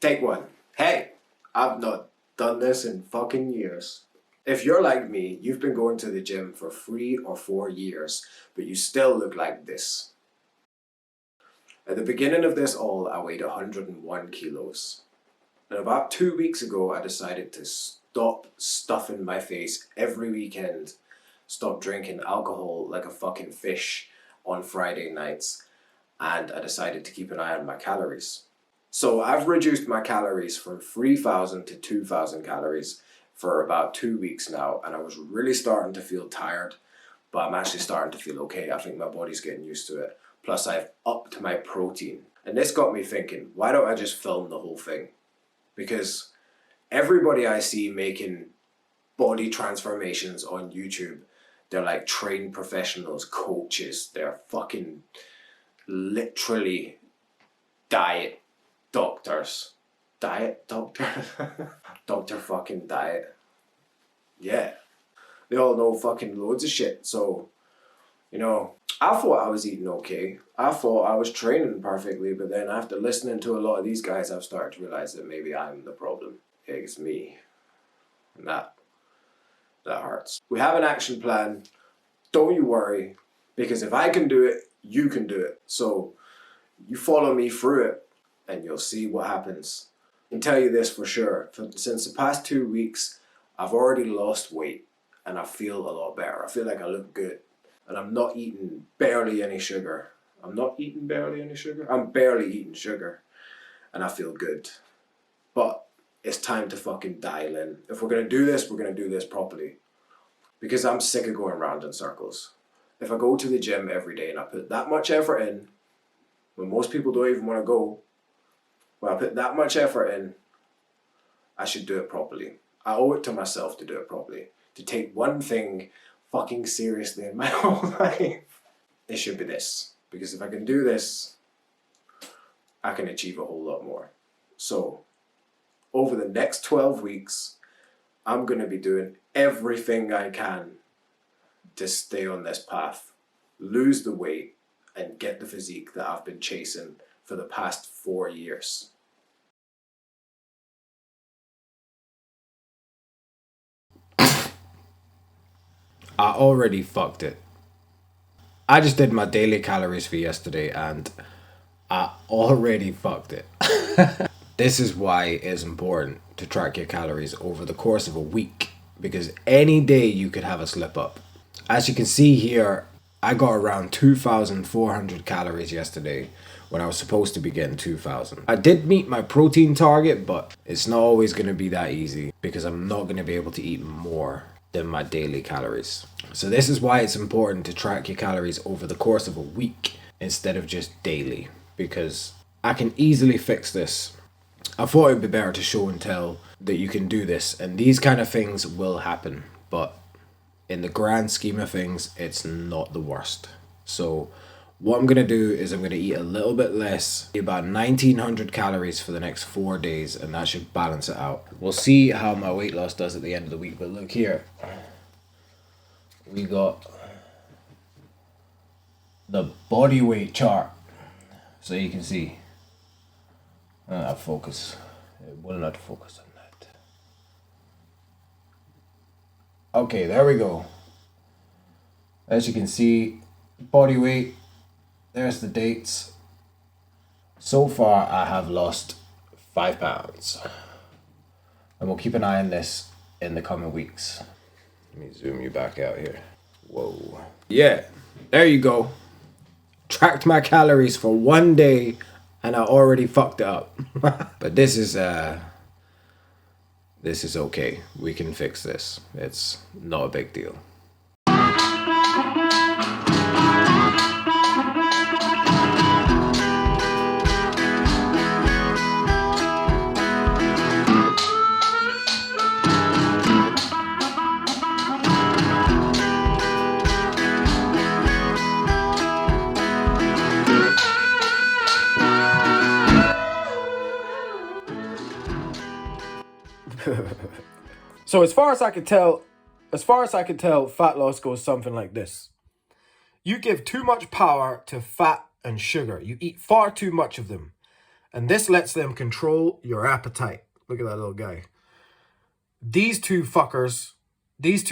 Take one. Hey, I've not done this in fucking years. If you're like me, you've been going to the gym for 3 or 4 years, but you still look like this. At the beginning of this all, I weighed 101 kilos. And about 2 weeks ago, I decided to stop stuffing my face every weekend, stop drinking alcohol like a fucking fish on Friday nights, and I decided to keep an eye on my calories. So I've reduced my calories from 3,000 to 2,000 calories for about 2 weeks now, and I was really starting to feel tired, but I'm actually starting to feel okay. I think my body's getting used to it. Plus I've upped my protein. And this got me thinking, why don't I just film the whole thing? Because everybody I see making body transformations on YouTube, they're like trained professionals, coaches, they're fucking literally diet doctors. Diet doctor? Doctor fucking diet. Yeah. They all know fucking loads of shit. So, you know, I thought I was eating okay. I thought I was training perfectly, but then after listening to a lot of these guys, I've started to realize that maybe I'm the problem. It's me. And that hurts. We have an action plan. Don't you worry, because if I can do it, you can do it. So you follow me through it and you'll see what happens. I can tell you this for sure. Since the past 2 weeks, I've already lost weight and I feel a lot better. I feel like I look good. And I'm not eating barely any sugar. I'm barely eating sugar. And I feel good. But it's time to fucking dial in. If we're going to do this, we're going to do this properly. Because I'm sick of going round in circles. If I go to the gym every day and I put that much effort in, when most people don't even want to go, when I put that much effort in, I should do it properly. I owe it to myself to do it properly. To take one thing fucking seriously in my whole life. It should be this. Because if I can do this, I can achieve a whole lot more. So, over the next 12 weeks, I'm going to be doing everything I can to stay on this path, lose the weight, and get the physique that I've been chasing for the past 4 years. I already fucked it. I just did my daily calories for yesterday and I already fucked it. This is why it's important to track your calories over the course of a week, because any day you could have a slip up. As you can see here, I got around 2,400 calories yesterday when I was supposed to be getting 2,000. I did meet my protein target, but it's not always going to be that easy because I'm not going to be able to eat more than my daily calories. So this is why it's important to track your calories over the course of a week instead of just daily, because I can easily fix this. I thought it'd be better to show and tell that you can do this, and these kind of things will happen, but in the grand scheme of things, it's not the worst. So what I'm going to do is I'm going to eat a little bit less, about 1,900 calories for the next 4 days, and that should balance it out. We'll see how my weight loss does at the end of the week, but look here. We got the body weight chart, so you can see. Focus. It will not focus on that. Okay, there we go. As you can see, body weight. There's the dates. So far, I have lost 5 pounds. And we'll keep an eye on this in the coming weeks. Let me zoom you back out here. Whoa. Yeah, there you go. Tracked my calories for 1 day and I already fucked it up. But this is okay. We can fix this. It's not a big deal. So as far as I can tell, fat loss goes something like this. You give too much power to fat and sugar. You eat far too much of them. And this lets them control your appetite. Look at that little guy. These two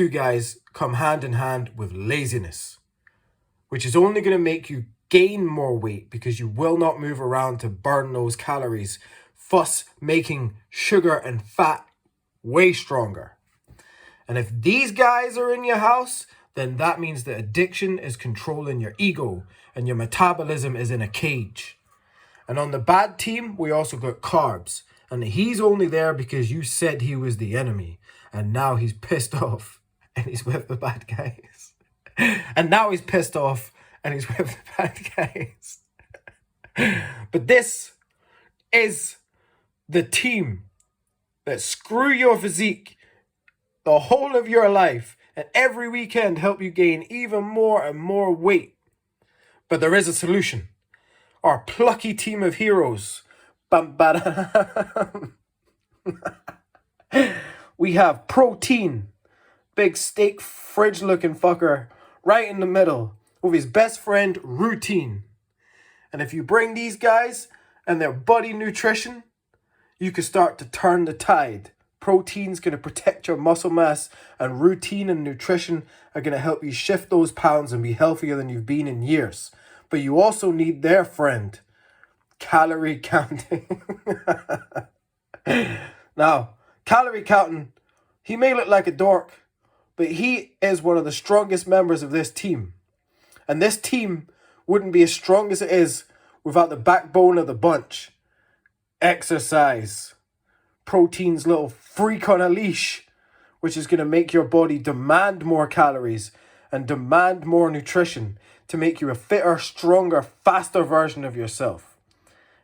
guys come hand in hand with laziness, which is only going to make you gain more weight because you will not move around to burn those calories, thus making sugar and fat way stronger. And if these guys are in your house, then that means that addiction is controlling your ego and your metabolism is in a cage. And on the bad team, we also got carbs. And he's only there because you said he was the enemy. And now he's pissed off and he's with the bad guys. And now he's pissed off and he's with the bad guys. But this is the team that screw your physique the whole of your life and every weekend help you gain even more and more weight. But there is a solution. Our plucky team of heroes. We have Protein, big steak fridge looking fucker, right in the middle with his best friend Routine. And if you bring these guys and their buddy Nutrition, you can start to turn the tide. Protein's going to protect your muscle mass, and Routine and Nutrition are going to help you shift those pounds and be healthier than you've been in years. But you also need their friend, Calorie Counting. Now, Calorie Counting, he may look like a dork, but he is one of the strongest members of this team. And this team wouldn't be as strong as it is without the backbone of the bunch. Exercise. Protein's little freak on a leash, which is going to make your body demand more calories and demand more nutrition to make you a fitter, stronger, faster version of yourself.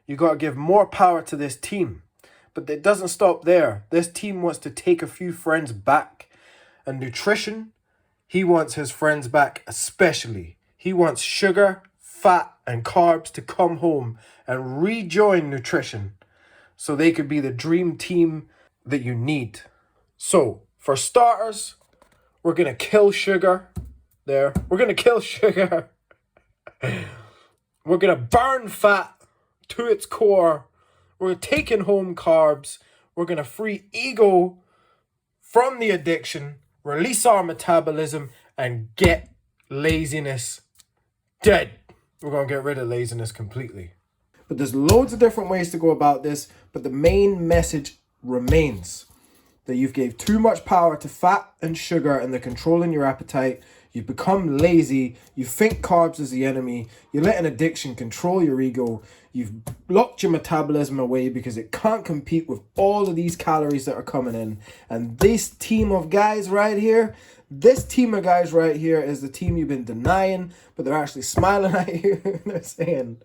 You got to give more power to this team. But it doesn't stop there. This team wants to take a few friends back. And Nutrition, he wants his friends back especially. He wants sugar, fat, and carbs to come home and rejoin Nutrition so they could be the dream team that you need. So, for starters, we're going to kill sugar. We're going to kill sugar. We're going to burn fat to its core. We're taking home carbs. We're going to free ego from the addiction, release our metabolism, and get laziness dead. We're going to get rid of laziness completely. But there's loads of different ways to go about this, but the main message remains that you've gave too much power to fat and sugar and they're controlling your appetite. You've become lazy. You think carbs is the enemy. You're letting addiction control your ego. You've locked your metabolism away because it can't compete with all of these calories that are coming in. And this team of guys right here, is the team you've been denying, but they're actually smiling at you. They're saying,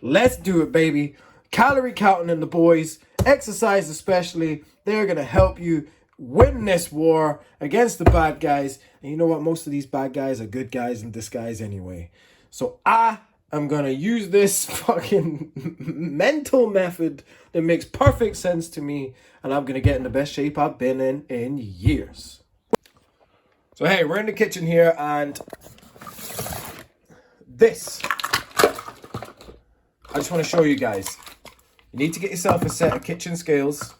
let's do it, baby. Calorie Counting and the boys, exercise especially, they're going to help you win this war against the bad guys. And you know what? Most of these bad guys are good guys in disguise anyway. So I am going to use this fucking mental method that makes perfect sense to me. And I'm going to get in the best shape I've been in years. So hey, we're in the kitchen here and this, I just want to show you guys. You need to get yourself a set of kitchen scales.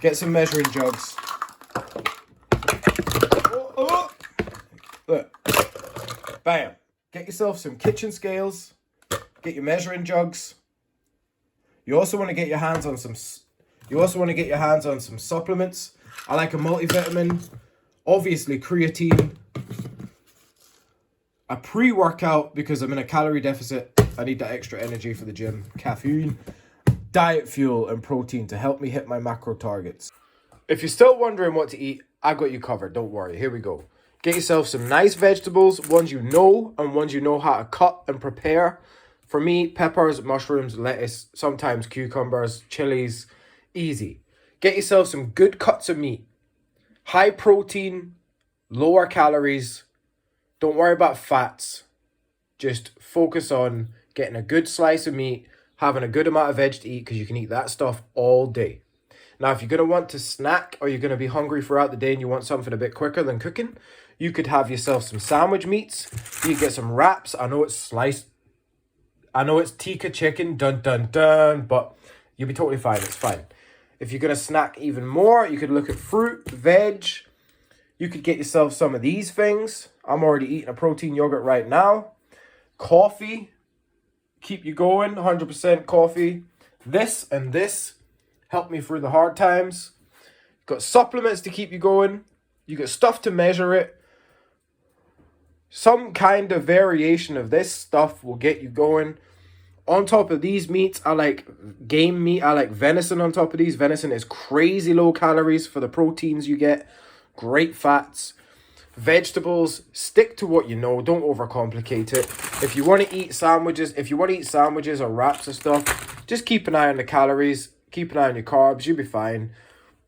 Get some measuring jugs. Look. Bam. Get yourself some kitchen scales. Get your measuring jugs. You also want to get your hands on some supplements. I like a multivitamin. Obviously creatine. A pre-workout because I'm in a calorie deficit. I need that extra energy for the gym. Caffeine, diet fuel, and protein to help me hit my macro targets. If you're still wondering what to eat, I got you covered. Don't worry. Here we go. Get yourself some nice vegetables, ones you know, and ones you know how to cut and prepare. For me, peppers, mushrooms, lettuce, sometimes cucumbers, chilies. Easy. Get yourself some good cuts of meat. High protein, lower calories. Don't worry about fats. Just focus on getting a good slice of meat, having a good amount of veg to eat because you can eat that stuff all day. Now, if you're going to want to snack or you're going to be hungry throughout the day and you want something a bit quicker than cooking, you could have yourself some sandwich meats. You could get some wraps. I know it's sliced I know it's tikka chicken, dun dun dun, but you'll be totally fine. It's fine. If you're going to snack even more, you could look at fruit, veg. You could get yourself some of these things. I'm already eating a protein yogurt right now. Coffee, keep you going, 100% coffee. This and this help me through the hard times. Got supplements to keep you going. You got stuff to measure it. Some kind of variation of this stuff will get you going. On top of these meats, I like game meat. I like venison on top of these. Venison is crazy low calories for the proteins you get. Great fats. Vegetables, stick to what you know. Don't overcomplicate it. If you want to eat sandwiches or wraps and stuff, just keep an eye on the calories. Keep an eye on your carbs. You'll be fine.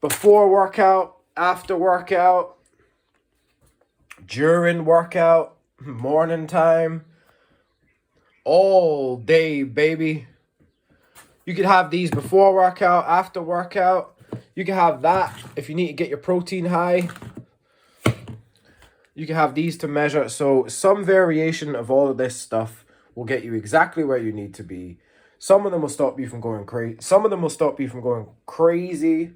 Before workout, after workout, during workout, morning time, all day, baby. You could have these before workout, after workout. You can have that if you need to get your protein high. You can have these to measure. So some variation of all of this stuff will get you exactly where you need to be. Some of them will stop you from going crazy.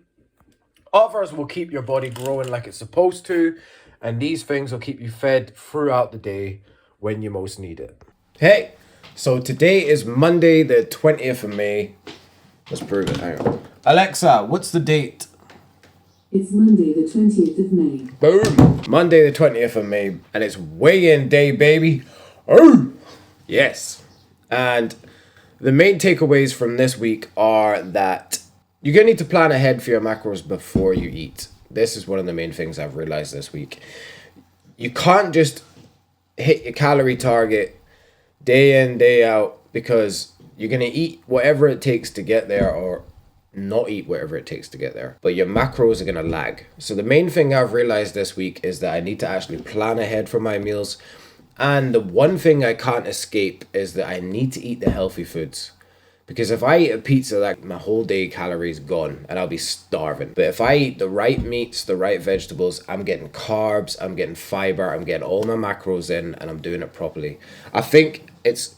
Others will keep your body growing like it's supposed to. And these things will keep you fed throughout the day when you most need it. Hey, so today is Monday, the 20th of May. Let's prove it. Hang on. Alexa, what's the date? It's Monday, the 20th of May. Boom. Monday, the 20th of May. And it's weigh-in day, baby. Oh, yes. And the main takeaways from this week are that you're going to need to plan ahead for your macros before you eat. This is one of the main things I've realized this week. You can't just hit your calorie target day in, day out, because you're going to eat whatever it takes to get there or not eat whatever it takes to get there. But your macros are going to lag. So the main thing I've realized this week is that I need to actually plan ahead for my meals. And the one thing I can't escape is that I need to eat the healthy foods. Because if I eat a pizza, like my whole day calories gone and I'll be starving. But if I eat the right meats, the right vegetables, I'm getting carbs, I'm getting fiber, I'm getting all my macros in, and I'm doing it properly. I think it's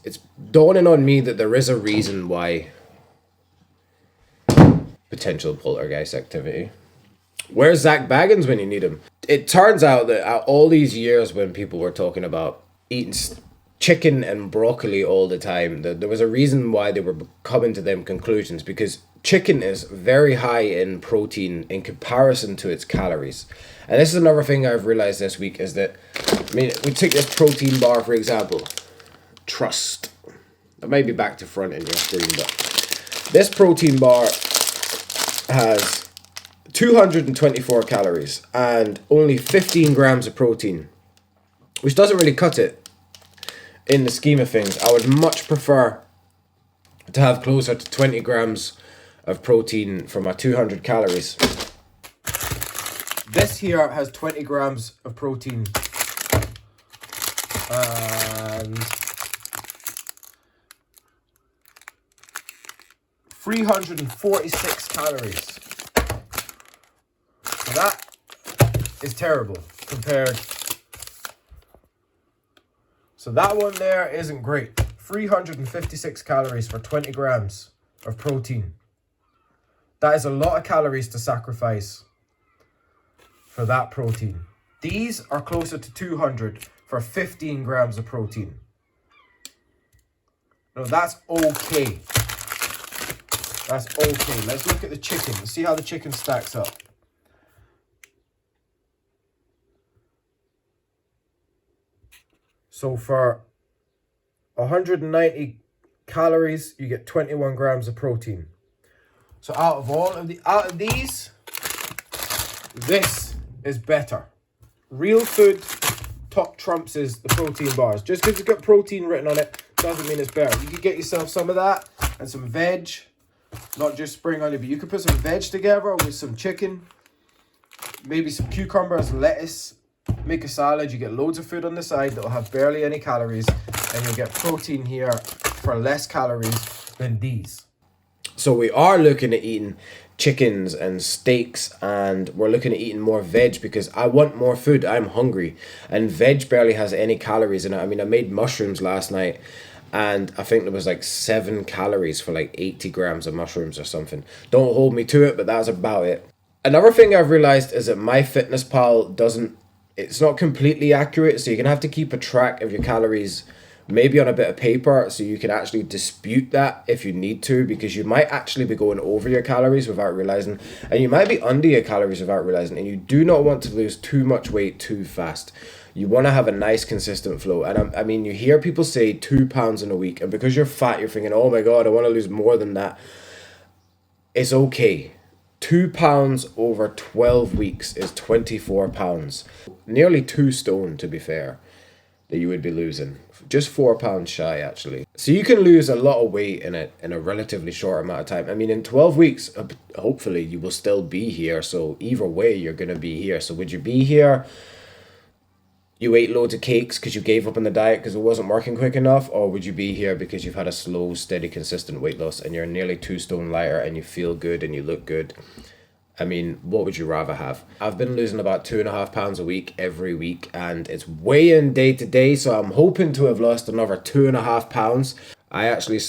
dawning on me that there is a reason why potential poltergeist activity. Where's Zach Baggins when you need him? It turns out that all these years when people were talking about eating chicken and broccoli all the time, there was a reason why they were coming to them conclusions, because chicken is very high in protein in comparison to its calories. And this is another thing I've realized this week is that, I mean, we take this protein bar, for example, Trust. That may be back to front in your screen, but this protein bar has 224 calories and only 15 grams of protein, which doesn't really cut it. In the scheme of things, I would much prefer to have closer to 20 grams of protein for my 200 calories. This here has 20 grams of protein and 346 calories. So that is terrible compared. So that one there isn't great. 356 calories for 20 grams of protein. That is a lot of calories to sacrifice for that protein. These are closer to 200 for 15 grams of protein. No, that's okay. That's okay. Let's look at the chicken. Let's see how the chicken stacks up. So for 190 calories, you get 21 grams of protein. So out of these, this is better. Real food top trumps is the protein bars. Just because it's got protein written on it doesn't mean it's better. You could get yourself some of that and some veg, not just spring onion, but you could put some veg together with some chicken, maybe some cucumbers, lettuce. Make a salad, you get loads of food on the side that'll have barely any calories, and you'll get protein here for less calories than these. So we are looking at eating chickens and steaks, and we're looking at eating more veg because I want more food. I'm hungry, and veg barely has any calories in it. I mean, I made mushrooms last night and I think there was like 7 calories for like 80 grams of mushrooms or something. Don't hold me to it, but that's about it. Another thing I've realized is that MyFitnessPal doesn't, it's not completely accurate, so you're gonna have to keep a track of your calories, maybe on a bit of paper, so you can actually dispute that if you need to, because you might actually be going over your calories without realizing, and you might be under your calories without realizing, and you do not want to lose too much weight too fast. You want to have a nice consistent flow. And I mean, you hear people say 2 pounds in a week, and because you're fat, you're thinking, oh my God, I want to lose more than that. It's okay. 2 pounds over 12 weeks is 24 pounds. Nearly 2 stone, to be fair, that you would be losing. Just 4 pounds shy, actually. So you can lose a lot of weight in a relatively short amount of time. I mean, in 12 weeks, hopefully you will still be here. So either way, you're going to be here. So would you be here? You ate loads of cakes because you gave up on the diet because it wasn't working quick enough? Or would you be here because you've had a slow, steady, consistent weight loss and you're nearly 2 stone lighter and you feel good and you look good? I mean, what would you rather have? I've been losing about 2.5 pounds a week every week, and it's weigh-in day to day, so I'm hoping to have lost another 2.5 pounds. I actually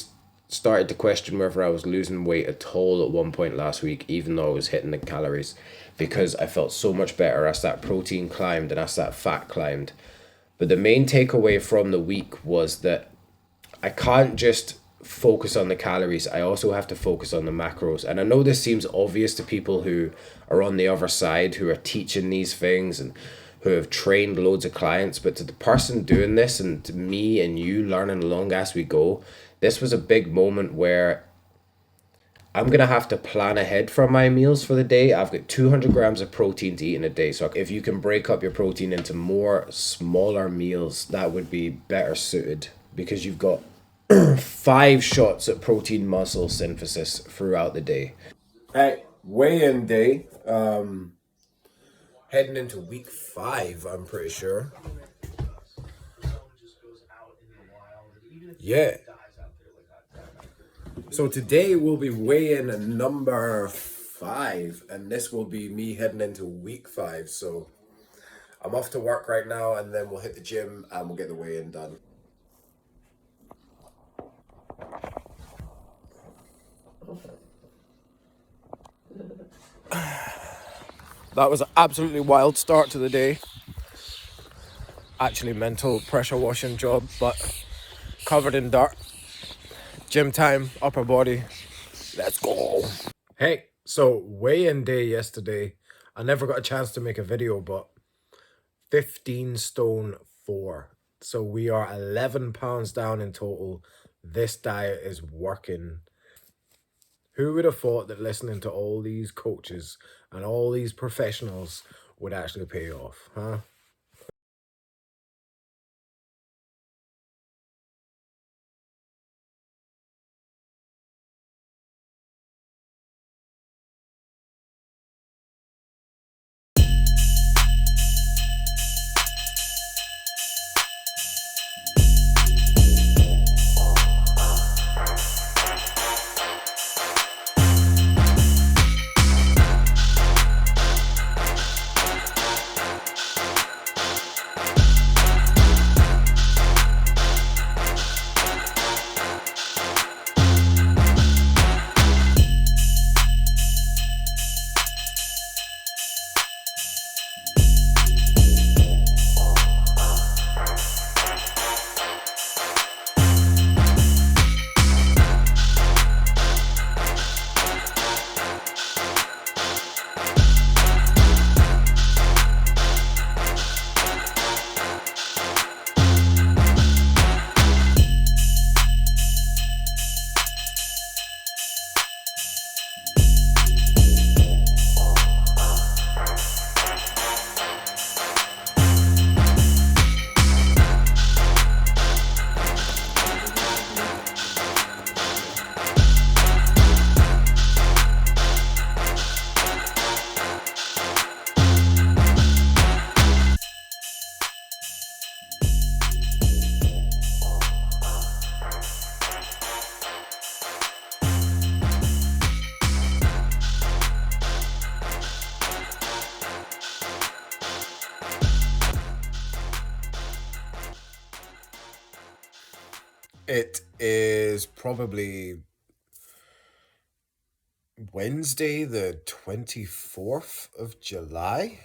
started to question whether I was losing weight at all at one point last week, even though I was hitting the calories, because I felt so much better as that protein climbed and as that fat climbed. But the main takeaway from the week was that I can't just focus on the calories. I also have to focus on the macros. And I know this seems obvious to people who are on the other side, who are teaching these things and who have trained loads of clients, but to the person doing this and to me and you learning along as we go, this was a big moment where I'm going to have to plan ahead for my meals for the day. I've got 200 grams of protein to eat in a day. So if you can break up your protein into more smaller meals, that would be better suited, because you've got 5 shots at protein muscle synthesis throughout the day. Hey, weigh-in day. Heading into week 5, I'm pretty sure. Yeah. So today will be weigh-in number 5, and this will be me heading into week 5. So I'm off to work right now, and then we'll hit the gym and we'll get the weigh-in done. That was an absolutely wild start to the day. Actually, mental pressure washing job, but covered in dirt. Gym time, upper body. Let's go. Hey, so weigh-in day yesterday. I never got a chance to make a video, but 15 stone 4. So we are 11 pounds down in total. This diet is working. Who would have thought that listening to all these coaches and all these professionals would actually pay off, huh? It is probably Wednesday, the 24th of July,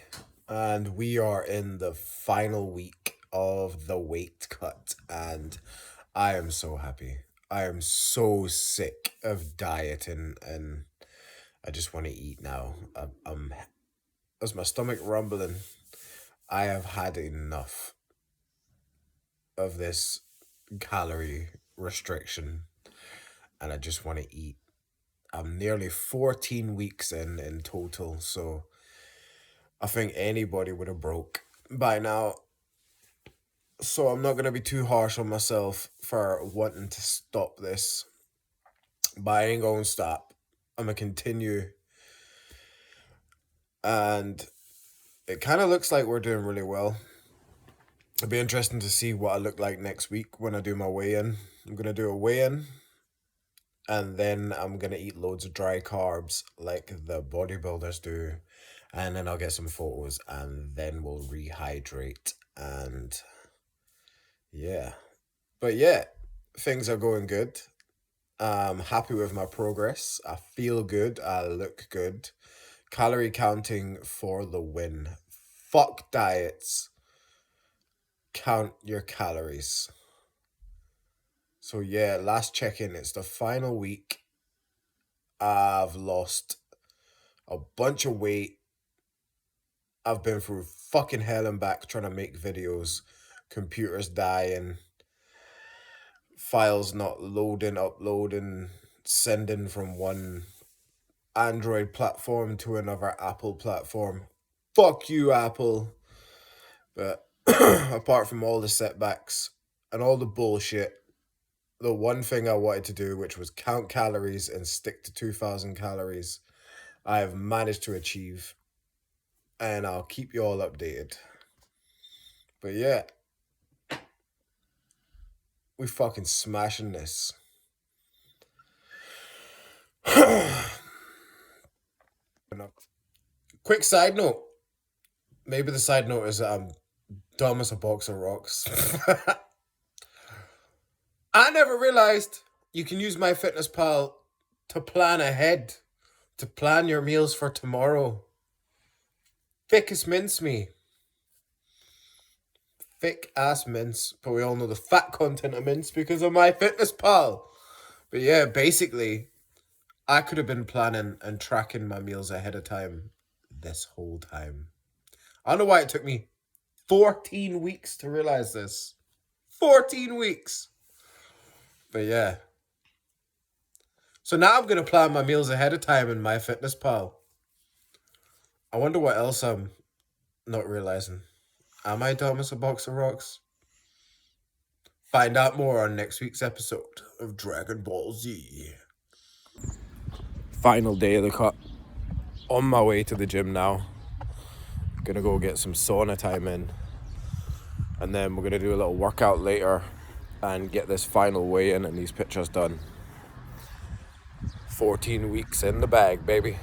and we are in the final week of the weight cut, and I am so happy. I am so sick of dieting, and I just want to eat now. As my stomach rumbling, I have had enough of this calorie restriction, and I just want to eat. I'm nearly 14 weeks in total, so I think anybody would have broke by now. So I'm not going to be too harsh on myself for wanting to stop this. But I ain't going to stop. I'm going to continue. And it kind of looks like we're doing really well. It'll be interesting to see what I look like next week when I do my weigh-in. I'm going to do a weigh-in. And then I'm going to eat loads of dry carbs like the bodybuilders do. And then I'll get some photos and then we'll rehydrate. And yeah. But yeah, things are going good. I'm happy with my progress. I feel good. I look good. Calorie counting for the win. Fuck diets. Count your calories. So yeah, last check-in, it's the final week. I've lost a bunch of weight. I've been through fucking hell and back trying to make videos. Computers dying. Files not loading, uploading, sending from one Android platform to another Apple platform. Fuck you, Apple. But apart from all the setbacks and all the bullshit, the one thing I wanted to do, which was count calories and stick to 2,000 calories, I have managed to achieve. And I'll keep you all updated. But yeah, we fucking smashing this. Quick side note. Maybe the side note is that I'm dumb as a box of rocks. I never realized you can use MyFitnessPal to plan ahead, to plan your meals for tomorrow. Thick as mincemeat. Thick ass mince, but we all know the fat content of mince because of MyFitnessPal. But yeah, basically, I could have been planning and tracking my meals ahead of time this whole time. I don't know why it took me 14 weeks to realize this. 14 weeks. But yeah. So now I'm going to plan my meals ahead of time in MyFitnessPal. I wonder what else I'm not realizing. Am I dumb as a box of rocks? Find out more on next week's episode of Dragon Ball Z. Final day of the cut. On my way to the gym now. Gonna go get some sauna time in. And then we're gonna do a little workout later and get this final weigh-in and these pictures done. 14 weeks in the bag, baby.